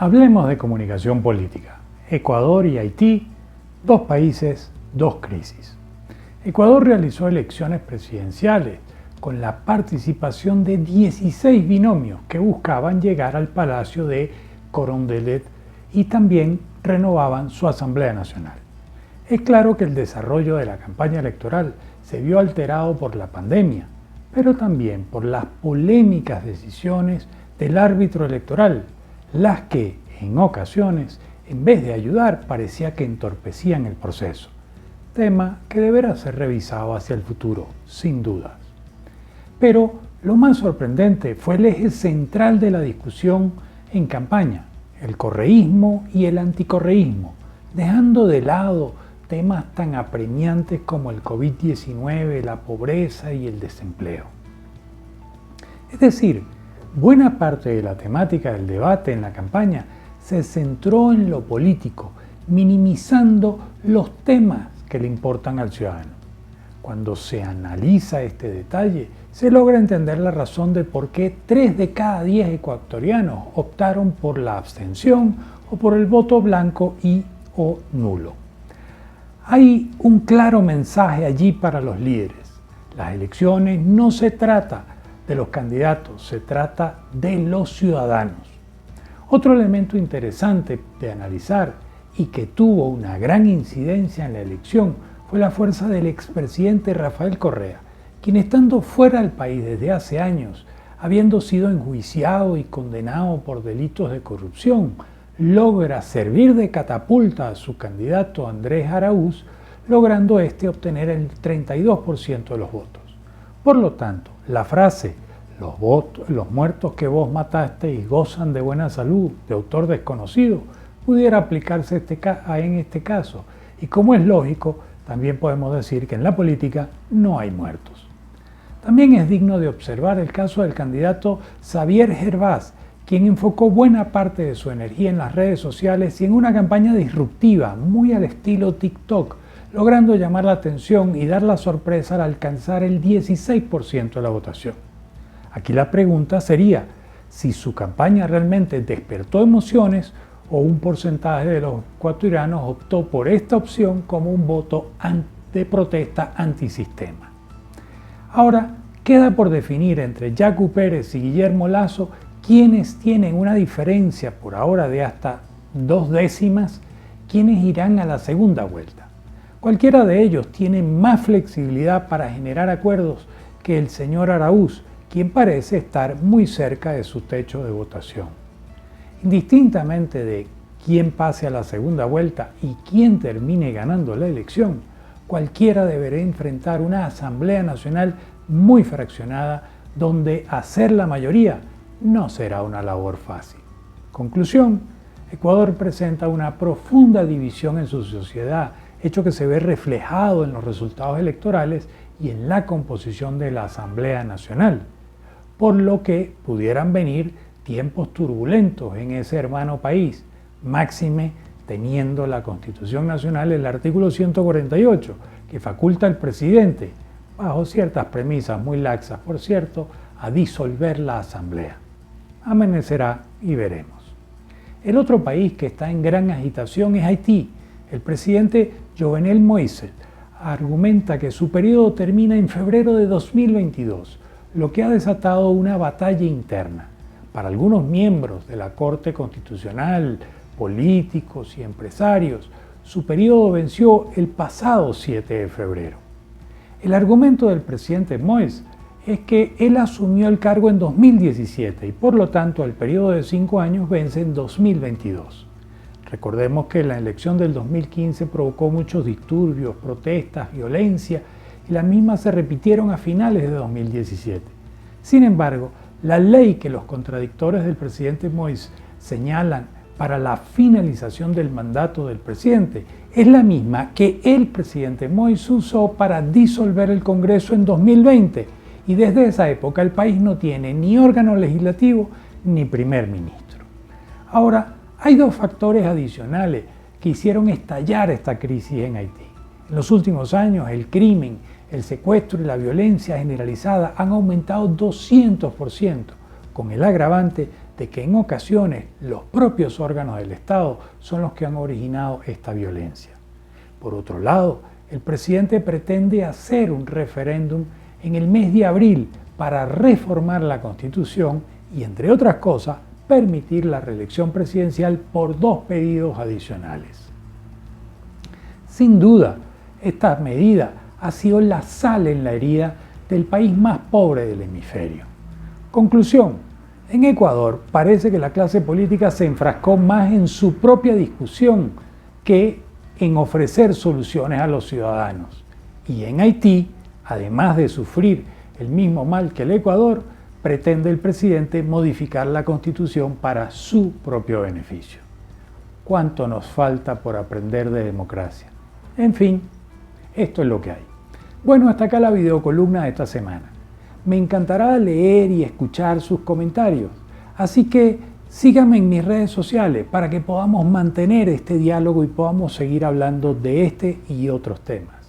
Hablemos de comunicación política. Ecuador y Haití, dos países, dos crisis. Ecuador realizó elecciones presidenciales con la participación de 16 binomios que buscaban llegar al Palacio de Carondelet y también renovaban su Asamblea Nacional. Es claro que el desarrollo de la campaña electoral se vio alterado por la pandemia, pero también por las polémicas decisiones del árbitro electoral, las que, en ocasiones, en vez de ayudar, parecía que entorpecían el proceso, tema que deberá ser revisado hacia el futuro, sin dudas. Pero lo más sorprendente fue el eje central de la discusión en campaña, el correísmo y el anticorreísmo, dejando de lado temas tan apremiantes como el COVID-19, la pobreza y el desempleo. Es decir, buena parte de la temática del debate en la campaña se centró en lo político, minimizando los temas que le importan al ciudadano. Cuando se analiza este detalle, se logra entender la razón de por qué 3 de cada 10 ecuatorianos optaron por la abstención o por el voto blanco y o nulo. Hay un claro mensaje allí para los líderes. Las elecciones no se trata de los candidatos, se trata de los ciudadanos. Otro elemento interesante de analizar y que tuvo una gran incidencia en la elección fue la fuerza del expresidente Rafael Correa, quien estando fuera del país desde hace años, habiendo sido enjuiciado y condenado por delitos de corrupción, logra servir de catapulta a su candidato Andrés Araúz, logrando obtener el 32% de los votos. Por lo tanto, la frase los muertos que vos matasteis gozan de buena salud, de autor desconocido, pudiera aplicarse en este caso. Y como es lógico, también podemos decir que en la política no hay muertos. También es digno de observar el caso del candidato Xavier Gervás, quien enfocó buena parte de su energía en las redes sociales y en una campaña disruptiva, muy al estilo TikTok, logrando llamar la atención y dar la sorpresa al alcanzar el 16% de la votación. Aquí la pregunta sería si su campaña realmente despertó emociones o un porcentaje de los ecuatorianos optó por esta opción como un voto de protesta antisistema. Ahora, queda por definir entre Yacu Pérez y Guillermo Lasso quienes tienen una diferencia por ahora de hasta 2 décimas, quienes irán a la segunda vuelta. Cualquiera de ellos tiene más flexibilidad para generar acuerdos que el señor Araúz, quien parece estar muy cerca de su techo de votación. Indistintamente de quién pase a la segunda vuelta y quién termine ganando la elección, cualquiera deberá enfrentar una Asamblea Nacional muy fraccionada, donde hacer la mayoría no será una labor fácil. Conclusión: Ecuador presenta una profunda división en su sociedad, hecho que se ve reflejado en los resultados electorales y en la composición de la Asamblea Nacional, por lo que pudieran venir tiempos turbulentos en ese hermano país, máxime teniendo la Constitución Nacional el artículo 148, que faculta al presidente, bajo ciertas premisas muy laxas, por cierto, a disolver la Asamblea. Amanecerá y veremos. El otro país que está en gran agitación es Haití. El presidente Jovenel Moïse argumenta que su periodo termina en febrero de 2022, lo que ha desatado una batalla interna. Para algunos miembros de la Corte Constitucional, políticos y empresarios, su periodo venció el pasado 7 de febrero. El argumento del presidente Moïse es que él asumió el cargo en 2017 y por lo tanto el periodo de 5 años vence en 2022. Recordemos que la elección del 2015 provocó muchos disturbios, protestas, violencia y las mismas se repitieron a finales de 2017. Sin embargo, la ley que los contradictores del presidente Moïse señalan para la finalización del mandato del presidente es la misma que el presidente Moïse usó para disolver el Congreso en 2020 y desde esa época el país no tiene ni órgano legislativo ni primer ministro. Ahora, hay 2 factores adicionales que hicieron estallar esta crisis en Haití. En los últimos años, el crimen, el secuestro y la violencia generalizada han aumentado 200%, con el agravante de que en ocasiones los propios órganos del Estado son los que han originado esta violencia. Por otro lado, el presidente pretende hacer un referéndum en el mes de abril para reformar la Constitución y, entre otras cosas, permitir la reelección presidencial por 2 pedidos adicionales. Sin duda, esta medida ha sido la sal en la herida del país más pobre del hemisferio. Conclusión: en Ecuador parece que la clase política se enfrascó más en su propia discusión que en ofrecer soluciones a los ciudadanos. Y en Haití, además de sufrir el mismo mal que el Ecuador, pretende el presidente modificar la Constitución para su propio beneficio. ¿Cuánto nos falta por aprender de democracia? En fin, esto es lo que hay. Bueno, hasta acá la videocolumna de esta semana. Me encantará leer y escuchar sus comentarios, así que síganme en mis redes sociales para que podamos mantener este diálogo y podamos seguir hablando de este y otros temas.